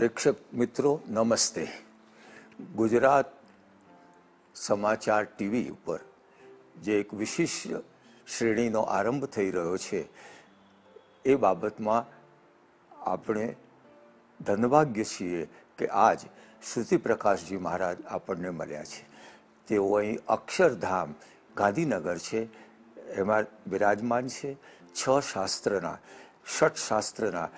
પ્રેક્ષક મિત્રો નમસ્તે. ગુજરાત સમાચાર ટીવી ઉપર જે એક વિશિષ્ટ શ્રેણીનો આરંભ થઈ રહ્યો છે એ બાબતમાં આપણે ધનભાગ્ય છીએ કે આજ શ્રુતિપ્રકાશજી મહારાજ આપણને મળ્યા છે. તેઓ અહીં અક્ષરધામ ગાંધીનગર છે એમાં બિરાજમાન છે. ષટ શાસ્ત્રના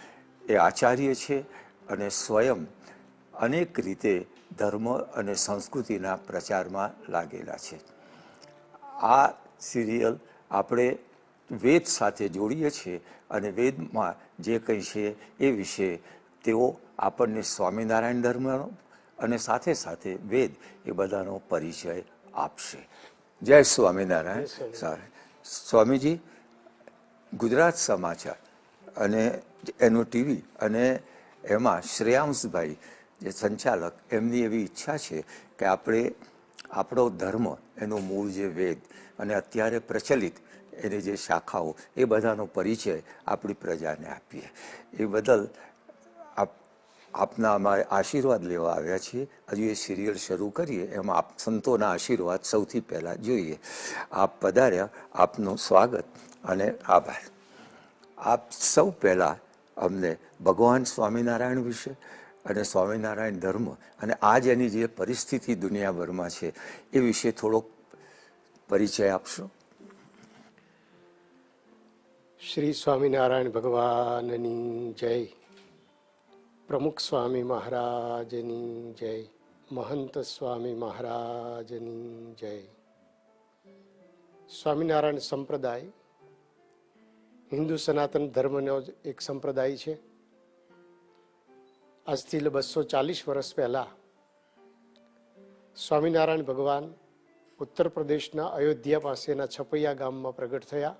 એ આચાર્ય છે અને સ્વયં અનેક રીતે ધર્મ અને સંસ્કૃતિના પ્રચારમાં લાગેલા છે. આ સિરિયલ આપણે વેદ સાથે જોડીએ છીએ અને વેદમાં જે કંઈ છે એ વિશે તેઓ આપણને સ્વામિનારાયણ ધર્મનો અને સાથે સાથે વેદ એ બધાનો પરિચય આપશે. જય સ્વામિનારાયણ. સ્વામીજી, ગુજરાત સમાચાર અને એનું ટીવી અને એમાં શ્રેયાંશભાઈ જે સંચાલક, એમની એવી ઈચ્છા છે કે આપણે આપણો ધર્મ, એનું મૂળ જે વેદ અને અત્યારે પ્રચલિત એની જે શાખાઓ, એ બધાનો પરિચય આપણી પ્રજાને આપીએ. એ બદલ આપના અમારે આશીર્વાદ લેવા આવ્યા છીએ. હજુ એ સિરિયલ શરૂ કરીએ એમાં આપ સંતોના આશીર્વાદ સૌથી પહેલાં જોઈએ. આપ પધાર્યા, આપનું સ્વાગત અને આભાર. આપ સૌ પહેલાં અમને ભગવાન સ્વામિનારાયણ વિશે અને સ્વામિનારાયણ ધર્મ અને આજ એની જે પરિસ્થિતિ દુનિયાભરમાં છે એ વિશે થોડોક પરિચય આપશો. શ્રી સ્વામિનારાયણ ભગવાનની જય. પ્રમુખ સ્વામી મહારાજની જય. મહંત સ્વામી મહારાજની જય. સ્વામિનારાયણ સંપ્રદાય હિન્દુ સનાતન ધર્મનો જ એક સંપ્રદાય છે. આજથી 240 વર્ષ પહેલા સ્વામિનારાયણ ભગવાન ઉત્તર પ્રદેશના અયોધ્યા પાસેના છપૈયા ગામમાં પ્રગટ થયા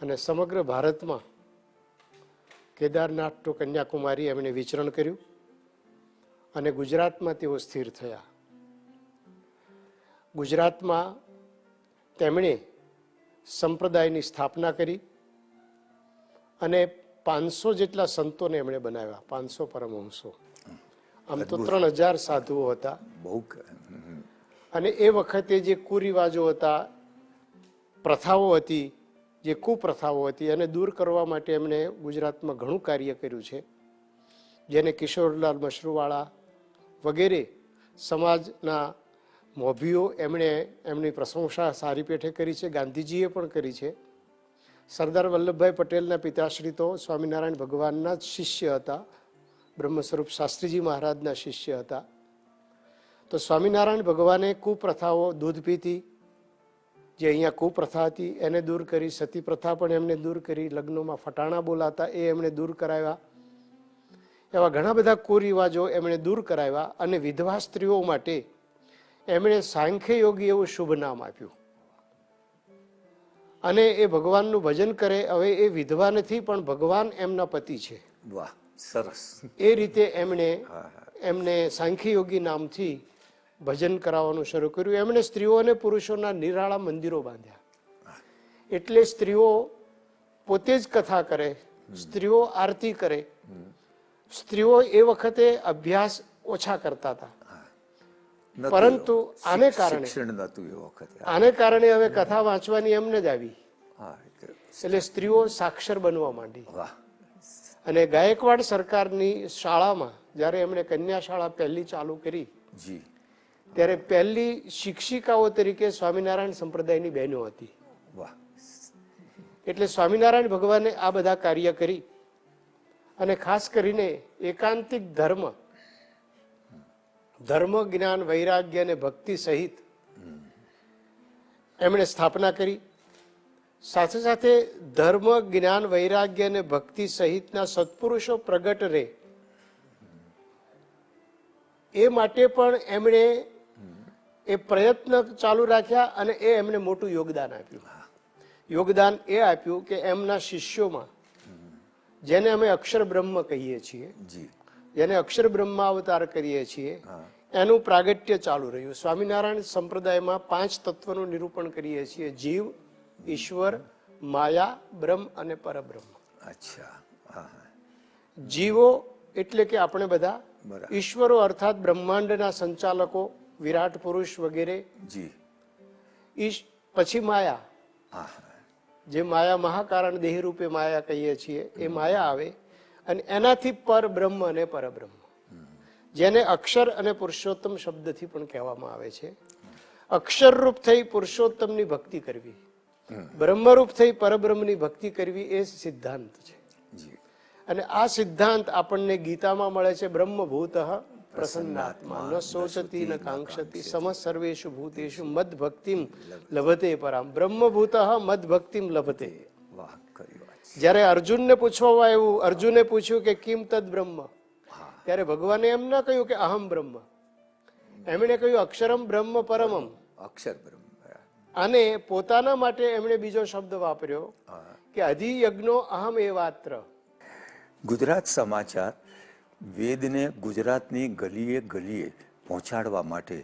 અને સમગ્ર ભારતમાં કેદારનાથ ટુ કન્યાકુમારી એમણે વિચરણ કર્યું અને ગુજરાતમાં તેઓ સ્થિર થયા. ગુજરાતમાં તેમણે સંપ્રદાયની સ્થાપના કરી અને 500 જેટલા સંતોને એમણે બનાવ્યા. 500 પરમહંસો. આમ તો 3000 સાધુઓ હતા. અને એ વખતે જે કુરિવાજો હતા, પ્રથાઓ હતી, જે કુપ્રથાઓ હતી, એને દૂર કરવા માટે એમણે ગુજરાતમાં ઘણું કાર્ય કર્યું છે. જેને કિશોરલાલ મશરૂવાળા વગેરે સમાજના મોભીઓ એમણે એમની પ્રશંસા સારી પેઠે કરી છે. ગાંધીજીએ પણ કરી છે. સરદાર વલ્લભભાઈ પટેલના પિતાશ્રી તો સ્વામિનારાયણ ભગવાનના જ શિષ્ય હતા. બ્રહ્મ સ્વરૂપ શાસ્ત્રીજી મહારાજના શિષ્ય હતા. તો સ્વામિનારાયણ ભગવાને કુપ્રથાઓ, દૂધ પીતી જે અહીંયા કુપ્રથા હતી એને દૂર કરી. સતી પ્રથા પણ એમણે દૂર કરી. લગ્નોમાં ફટાણા બોલાતા એ એમણે દૂર કરાવ્યા. એવા ઘણા બધા કુરિવાજો એમણે દૂર કરાવ્યા અને વિધવા સ્ત્રીઓ માટે એમણે સાંખ્ય યોગી એવું શુભ નામ આપ્યું. અને એ ભગવાનનું ભજન કરે. હવે એ વિધવા નથી પણ ભગવાન એમના પતિ છે. વાહ, સરસ. એ રીતે એમને સાંખ્ય યોગી નામથી ભજન કરાવવાનું શરૂ કર્યું. એમણે સ્ત્રીઓ અને પુરુષોના નિરાળા મંદિરો બાંધ્યા. એટલે સ્ત્રીઓ પોતે જ કથા કરે, સ્ત્રીઓ આરતી કરે. સ્ત્રીઓ એ વખતે અભ્યાસ ઓછા કરતા હતા, પરંતુ આને કારણે હવે કથા વાંચવાની એમને જ આવી. એટલે સ્ત્રીઓ સાક્ષર બનવા માંડી. અને ગાયકવાડ સરકારની શાળામાં જ્યારે એમણે કન્યા શાળા પહેલી ચાલુ કરી, ત્યારે પહેલી શિક્ષિકાઓ તરીકે સ્વામિનારાયણ સંપ્રદાયની બહેનો હતી. એટલે સ્વામિનારાયણ ભગવાને આ બધા કાર્ય કરી અને ખાસ કરીને એકાંતિક ધર્મ, જ્ઞાન, વૈરાગ્ય અને ભક્તિ સહિત એમણે સ્થાપના કરી. સાથે સાથે ધર્મ, જ્ઞાન, વૈરાગ્ય અને ભક્તિ સહિતના સત્પુરુષો પ્રગટ રહે એ માટે પણ એમણે એ પ્રયત્ન ચાલુ રાખ્યા અને એ એમણે મોટું યોગદાન આપ્યું. યોગદાન એ આપ્યું કે એમના શિષ્યોમાં, જેને અમે અક્ષર બ્રહ્મ કહીએ છીએ, જેને અક્ષર બ્રહ્મ અવતાર કરીએ છીએ, એનું પ્રાગટ્ય ચાલુ રહ્યું. સ્વામિનારાયણ સંપ્રદાયમાં 5 તત્વનું નિરૂપણ કરીએ છીએ: જીવ, ઈશ્વર, માયા, બ્રહ્મ અને પરબ્રહ્મ. જીવો એટલે કે આપણે બધા બરાબર. ઈશ્વરો અર્થાત બ્રહ્માંડના સંચાલકો, વિરાટ પુરુષ વગેરે. જી. પછી માયા, હા. જે માયા મહાકારણ દેહ રૂપે માયા કહીએ છીએ, એ માયા આવે અને એનાથી પર બ્રહ્મ અને પરબ્રહ્મ, જેને અક્ષર અને પુરુષોત્તમ શબ્દથી પણ કહેવામાં આવે છે. અક્ષરરૂપ થઈ પુરુષોત્તમની ભક્તિ કરવી, બ્રહ્મરૂપ થઈ પરબ્રહ્મની ભક્તિ કરવી, એ સિદ્ધાંત છે. જી. અને આ સિદ્ધાંત આપણને ગીતામાં મળે છે. બ્રહ્મભૂત પ્રસન્નાત્મા ન શોચતી ન કાંક્ષતી સમ સર્વેષુ ભૂતેષુ મદ ભક્તિમ લભતે પરામ. બ્રહ્મભૂત મદ ભક્તિમ લભતે. વાહ, ખરી વાત છે. જ્યારે અર્જુનને પૂછવામાં આવ્યું, અર્જુને પૂછ્યું કે કિમ તદ બ્રહ્મ, ત્યારે ભગવાને એમ ના કહ્યું કે અહમ બ્રહ્મ, એમણે કહ્યું અક્ષરમ બ્રહ્મ પરમમ. અક્ષર બ્રહ્મ. અને પોતાના માટે એમણે બીજો શબ્દ વાપર્યો કે અધિયજ્ઞો અહમ એવાત્ર. ગુજરાત સમાચાર વેદને ગુજરાતની ગલીએ ગલીએ પહોંચાડવા માટે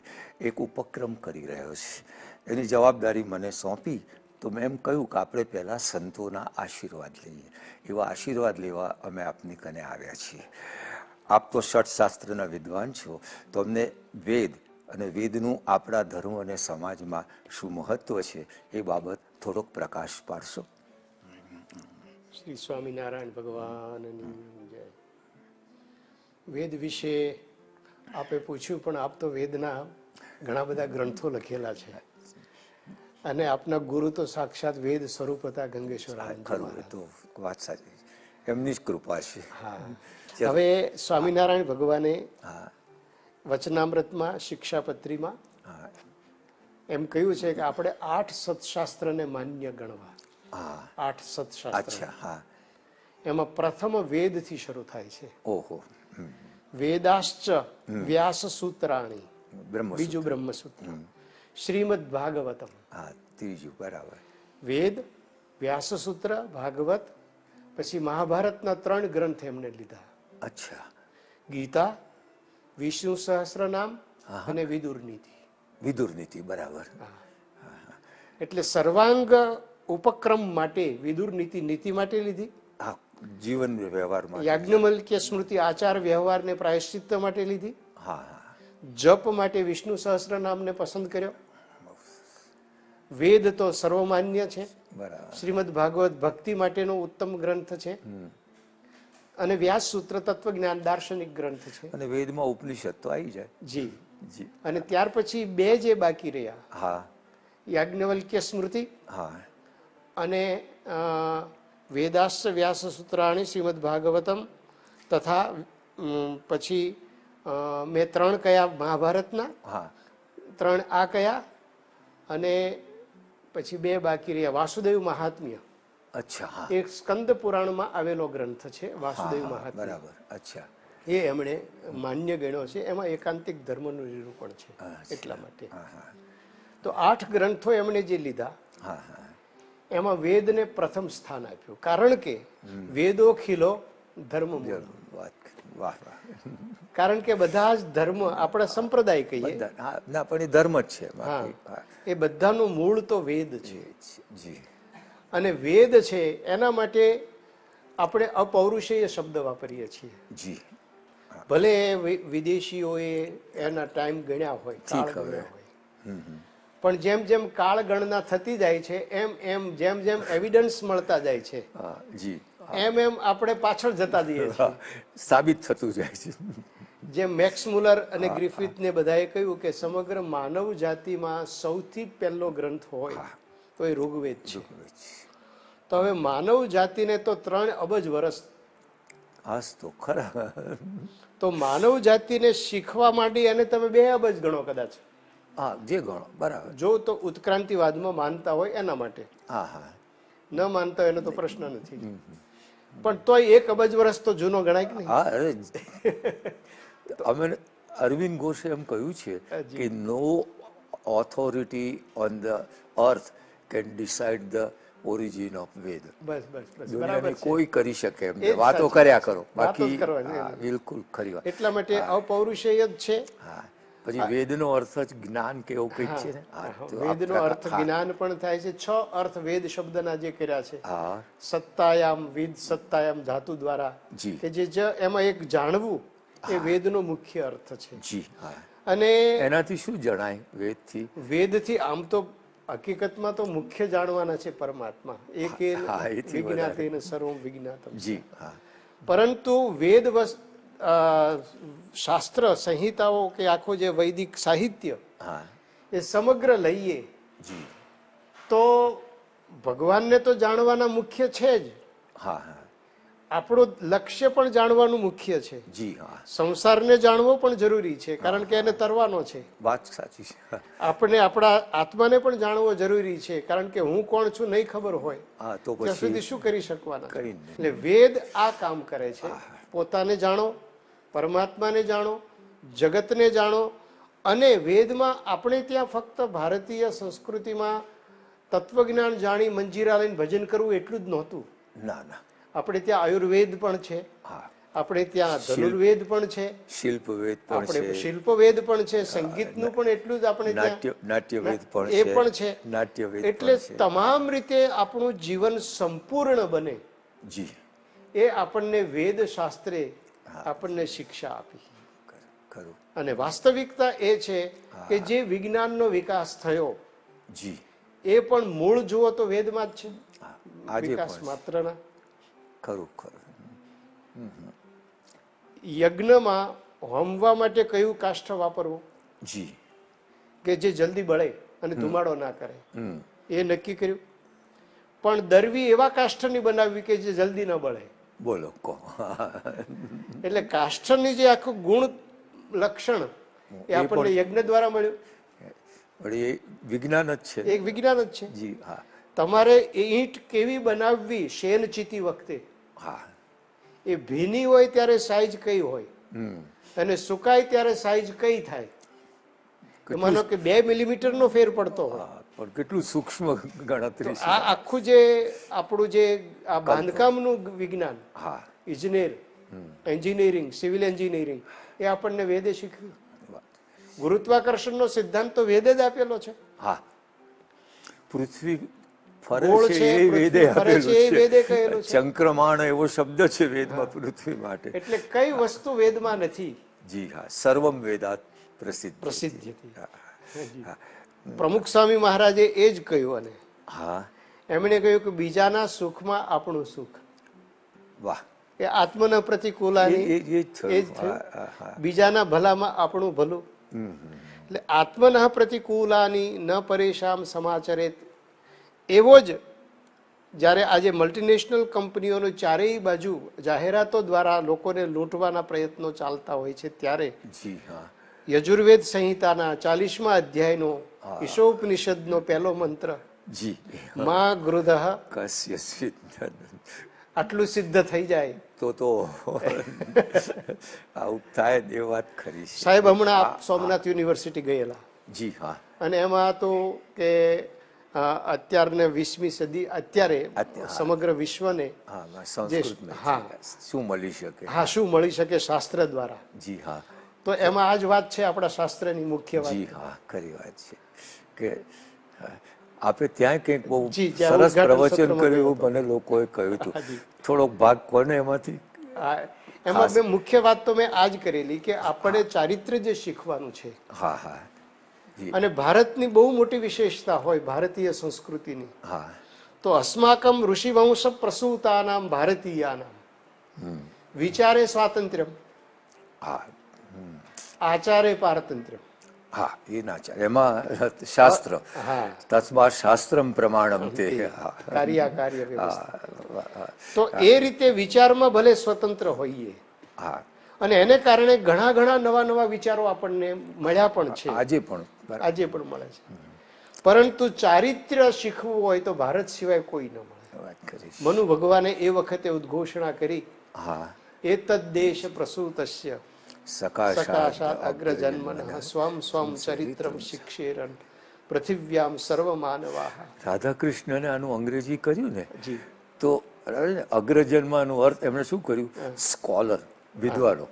એક ઉપક્રમ કરી રહ્યો છે. એની જવાબદારી મને સોંપી તો મેં એમ કહ્યું કે આપણે પહેલાં સંતોના આશીર્વાદ લઈએ. એવા આશીર્વાદ લેવા અમે આપની કને આવ્યા છીએ. આપ તો ષટશાસ્ત્રના વિદ્વાન છો, તો અમને વેદ અને વેદનું આપણા ધર્મ અને સમાજમાં શું મહત્વ છે એ બાબત થોડોક પ્રકાશ પાડશો? શ્રી સ્વામિનારાયણ ભગવાનની જય. વેદ વિશે આપે પૂછ્યું, પણ આપ તો વેદના ઘણા બધા ગ્રંથો લખેલા છે અને આપના ગુરુ તો સાક્ષાત વેદ સ્વરૂપ હતા ગંગેશ્વર. ખરું, એ તો વાત સાચી, એમની જ કૃપા છે. હા. હવે સ્વામિનારાયણ ભગવાને વચનામૃતમાં, શિક્ષાપત્રીમાં એમ કહ્યું છે કે આપણે 8 સત્શાસ્ત્રને માન્ય ગણવા. 8 સત્શાસ્ત્ર. એમાં પ્રથમ વેદથી શરૂ થાય છે. ઓહો. વેદાશ્ચ વ્યાસ સૂત્રાણી, બીજું બ્રહ્મસૂત્ર. શ્રીમદ ભાગવતમ, ત્રીજું. બરાબર. વેદ, વ્યાસસૂત્ર, ભાગવત, પછી મહાભારતના 3 ગ્રંથ એમને લીધા. અચ્છા. ગીતા, વિષ્ણુ સહસ્રનામ અને વિદુર નીતિ. વિદુર નીતિ. બરાબર. એટલે સર્વાંગ ઉપક્રમ માટે વિદુર નીતિ, નીતિ માટે લીધી. જીવન વ્યવહારમાં. યાજ્ઞવલ્ક્ય સ્મૃતિ આચાર વ્યવહારને પ્રાયશ્ચિત્ત માટે લીધી. જપ માટે વિષ્ણુ સહસ્રનામને પસંદ કર્યો. વેદ તો સર્વમાન્ય છે. શ્રીમદ ભાગવત ભક્તિ માટેનો ઉત્તમ ગ્રંથ છે. અને વ્યાસ સૂત્ર તત્વજ્ઞાન દાર્શનિક ગ્રંથ છે. અને વેદમાં ઉપનિષદ તો આવી જાય. જી. અને ત્યાર પછી 2 જે બાકી રહ્યા, યાજ્ઞવલ્ક્ય સ્મૃતિ અને વેદાશ્ચ વ્યાસ સૂત્રાણી શ્રીમદ ભાગવતમ, તથા પછી મેં 3 કયા મહાભારતના, 3 આ કયા, અને પછી 2 બાકી રહ્યા વાસુદેવ મહાત્મ્ય. અચ્છા. એક સ્કંદ પુરાણમાં આવેલો ગ્રંથ છે વાસુદેવ મહાત્મ્ય. બરાબર. અચ્છા. એ એમણે માન્ય ગણ્યો છે. એમાં એકાંતિક ધર્મનું નિરૂપણ છે એટલા માટે. તો 8 ગ્રંથો એમણે જે લીધા, એમાં વેદને પ્રથમ સ્થાન આપ્યું. કારણ કે વેદો ખીલો ધર્મ. કારણ કે બધા જ ધર્મ આપણા સંપ્રદાય કહીએ, પણ એ ધર્મ જ છે. એ બધાનું મૂળ તો વેદ છે. અને વેદ છે એના માટે આપણે અપૌરુષેય શબ્દ વાપરીએ છીએ. ભલે વિદેશીઓએ એના ટાઈમ ગણ્યા હોય, કાળ ગણ્યા હોય, પણ જેમ જેમ કાળ ગણના થતી જાય છે, જેમ જેમ એવિડન્સ મળતા જાય છે, એમ આપણે પાછળ જતા જઈએ છીએ. સાબિત થતું જાય છે. જેમ મેક્સ મુલર અને ગ્રિફિથ ને બધાએ કહ્યું કે સમગ્ર માનવ જાતિમાં સૌથી પહેલો ગ્રંથ હોય તો એ ઋગ્વેદ છે. તો હવે માનવ જાતિને તો 3 અબજ વર્ષ. તો ખરા. તો માનવ જાતિને શીખવા માંડી અને તમે 2 અબજ ગણો કદાચ. જે ગણો. બરાબર. જો તો ઉત્ક્રાંતિવાદમાં માનતા હોય એના માટે. ન માનતા હોય એનો તો પ્રશ્ન નથી. પણ તોય 1 અબજ વર્ષ તો જૂનો ગણાય કે નહીં? અમે અરવિંદ ઘોષે એમ કહ્યું છે કે no authority on the earth can decide the origin of Veda. બસ દુનિયાની કોઈ કરી શકે એમ. વાતો કર્યા કરો, બાકી બિલકુલ ખરી વાત. એટલા માટે અપૌરુષેય જ છે. પછી વેદનો અર્થ જ જ્ઞાન કે એવું કંઈક છે ને વેદનો અર્થ જ્ઞાન પણ થાય છે. 6 અર્થ વેદ શબ્દના જે કર્યા છે. હા સત્તાયામ વિદ સત્તાયામ ધાતુ દ્વારા જી કે જે એમાં એક જાણવું એ વેદનો મુખ્ય અર્થ છે. જી હા. અને એનાથી શું જણાય વેદથી? વેદથી આમ તો હકીકતમાં તો મુખ્ય જાણવાના છે પરમાત્મા. એકેન વિજ્ઞાતેન સર્વં વિજ્ઞાતમ. જી હા. પરંતુ વેદ શાસ્ત્ર સંહિતાઓ કે આખું જે વૈદિક સાહિત્ય હા એ સમગ્ર લઈએ જી તો ભગવાનને તો જાણવાના મુખ્ય છે જ. હા હા આપણું લક્ષ્ય પણ જાણવાનું મુખ્ય છે. જી હા. સંસારને જાણવો પણ જરૂરી છે કારણ કે એને તરવાનો છે. વાત સાચી છે. આપણે આપણા આત્માને પણ જાણવો જરૂરી છે કારણ કે હું કોણ છું નહીં ખબર હોય હા તો ત્યાં સુધી પછી શું કરી શકવાના. કઈ નહીં. એટલે વેદ આ કામ કરે છે. પોતાને જાણો, પરમાત્માને જાણો, જગતને જાણો. અને વેદમાં આપણે ત્યાં ફક્ત ભારતીય સંસ્કૃતિમાં તત્વજ્ઞાન જાણી મંજીરા લઈને ભજન કરવું એટલું જ નહોતું. ના ના. આપણે ત્યાં આયુર્વેદ પણ છે, હા આપણે ત્યાં ધનુર્વેદ પણ છે, શિલ્પ વેદ પણ આપણે છે, શિલ્પવેદ પણ છે, સંગીતનું પણ એટલું જ આપણે ત્યાં નાટ્યવેદ પણ એ પણ છે. નાટ્યવેદ એટલે પણ છે. તમામ રીતે આપણું જીવન સંપૂર્ણ બને જી એ આપણને વેદ શાસ્ત્રે આપણને શિક્ષા આપી. ખરું. અને વાસ્તવિકતા એ છે કે જે વિજ્ઞાનનો વિકાસ થયો જી એ પણ મૂળ જુઓ તો વેદમાં જ છે. આજે વિકાસ પણ માત્રના ખરું ખરું. યજ્ઞમાં હોમવા માટે કયું કાષ્ઠ વાપરવું જી કે જે જલ્દી બળે અને ધુમાડો ના કરે એ નક્કી કર્યું. પણ દરવી એવા કાષ્ઠની બનાવવી કે જે જલ્દી ન બળે. બોલો કહો. એટલે કાષ્ઠની જે આખું ગુણ લક્ષણ એ આપણને યજ્ઞ દ્વારા મળ્યું. પણ એ વિજ્ઞાન જ છે. એક વિજ્ઞાન જ છે. જી હા. તમારે એ ઈંટ કેવી બનાવવી શેન ચીતી વખતે હા એ ભીની હોય ત્યારે સાઈઝ કઈ હોય અને સુકાય ત્યારે સાઈઝ કઈ થાય. માનો કે 2 મિલીમીટરનો ફેર પડતો હોય. પણ કેટલું સૂક્ષ્મ ગણતરી છે. આ આખું જે આપણું જે આ બાંધકામનું વિજ્ઞાન, હા એન્જિનિયરિંગ, સિવિલ એન્જિનિયરિંગ એ આપણને વેદે શીખ્યું. ગુરુત્વાકર્ષણનો સિદ્ધાંત તો વેદે જ આપેલો છે. હા. પૃથ્વી ફરે ગોળ છે છે, એ વેદે પૃથ્વી ફરે આપેલું છે એ વેદે કહેલું છે. ચંક્રમાણ એવો શબ્દ છે વેદમાં પૃથ્વી માટે. એટલે કઈ વસ્તુ વેદમાં નથી. જી હા. સર્વમ વેદાત પ્રસિદ્ધ. પ્રસિદ્ધ પ્રમુખ સ્વામી મહારાજે એ જ કહ્યું. અને હા એમણે કહ્યું કે બીજાના સુખમાં આપણું સુખ. વાહ. એ આત્મના પ્રતિકૂલાની એ જ એ જ થયું. થયું. બીજાના ભલામાં આપણું ભલું. એટલે આત્મના પ્રતિકૂલાની ન પરેશાન સમાચરેત. એવો જ જ્યારે આજે મલ્ટીનેશનલ કંપનીઓનો ચારેય બાજુ જાહેરાતો દ્વારા લોકોને લૂંટવાના પ્રયત્નો ચાલતા હોય છે ત્યારે જી હા. યજુર્વેદ સંહિતાના 40મા અધ્યાયનો ઈશોપનિષદનો પહેલો મંત્ર જી મા ગૃધઃ કસ્ય સિદ્ધ. આટલું સિદ્ધ થઈ જાય તો આવું થાય એ વાત ખરી છે. સાહેબ હમણાં આપ સોમનાથ યુનિવર્સિટી ગયેલા જી હા. અને એમાં હતું કે અત્યારને 20મી સદી અત્યારે સમગ્ર વિશ્વને સંસ્કૃતમાં શું મળી શકે. હા શું મળી શકે શાસ્ત્ર દ્વારા. જી હા. તો એમાં આ જ વાત છે આપણા શાસ્ત્રની મુખ્ય વાત. જી હા ખરી વાત છે કે આપે ત્યાં કંઈક બહુ જી, જ્યાં સરસ ઉદ્ઘાટન પ્રવચન સત્રમાં કર્યું ગયો હતો. મને લોકોએ કહ્યું હતું. જી. થોડોક ભાગ કોને એમાંથી? એમાં મેં મુખ્ય વાત તો મેં આ જ કરેલી કે આપણે ચારિત્ર્ય જે શીખવાનું છે. હા હા જી અને ભારતની બહુ મોટી વિશેષતા હોય ભારતીય સંસ્કૃતિની હા તો અસ્માકમ ઋષિવંશ પ્રસૂતાનામ ભારતીયાનામ વિચારે સ્વાતંત્ર્યમ હા આચારે પારતંત્ર્યમ. હા એ ના ચાલે. એમાં શાસ્ત્ર હા તસ્માત શાસ્ત્રમ પ્રમાણમ તે. કાર્ય વ્યવસ્થા. તો એ રીતે વિચારમાં ભલે સ્વતંત્ર હોઈએ હા અને એને કારણે ઘણા ઘણા નવા નવા વિચારો આપણને મળ્યા પણ છે. આજે પણ આજે પણ મળે છે. પરંતુ ચારિત્ર્ય શીખવું હોય તો ભારત સિવાય કોઈ ન મળે. વાત કરી. મનુ ભગવાને એ વખતે ઉદ્ઘોષણા કરી હા એતદ દેશ પ્રસૂતસ્ય સકાશાત અગ્રજન્મનઃ સ્વમ સ્વમ ચરિત્રમ શિક્ષેરન પૃથિવ્યામ સર્વ માનવાહ. રાધા કૃષ્ણને આનું અંગ્રેજી કર્યું ને જી તો અગ્રજન્મનું અર્થ એમણે શું કર્યું? સ્કોલર. વિદ્વાનો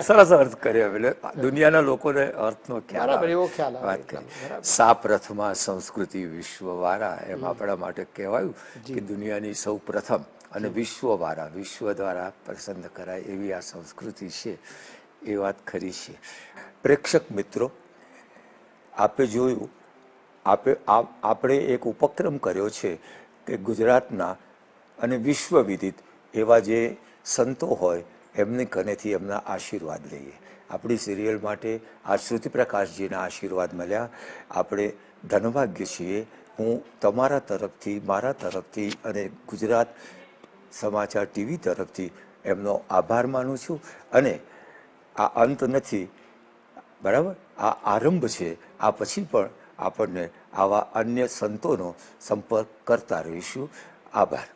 સરસ અર્થ કર્યો એટલે દુનિયાના લોકોને અર્થનો ખ્યાલ બરાબર આવે. એવો ખ્યાલ આવે વાત કરી સા પ્રથમા સંસ્કૃતિ વિશ્વવાળા એમ આપણા માટે કહેવાયું કે દુનિયાની સૌ પ્રથમ અને વિશ્વવાળા વિશ્વ દ્વારા પસંદ કરાય એવી આ સંસ્કૃતિ છે. એ વાત ખરી છે. પ્રેક્ષક મિત્રો, આપે જોયું આપણે એક ઉપક્રમ કર્યો છે કે ગુજરાતના અને વિશ્વ વિદિત એવા જે સંતો હોય એમની કનેથી એમના આશીર્વાદ લઈએ. આપણી સિરિયલ માટે આ શ્રુતિપ્રકાશજીના આશીર્વાદ મળ્યા. આપણે ધનભાગ્ય છીએ. હું તમારા તરફથી, મારા તરફથી અને ગુજરાત સમાચાર ટીવી તરફથી એમનો આભાર માનું છું. અને આ અંત નથી, બરાબર, આ આરંભ છે. આ પછી પણ આપણને આવા અન્ય સંતોનો સંપર્ક કરતા રહીશું. આભાર.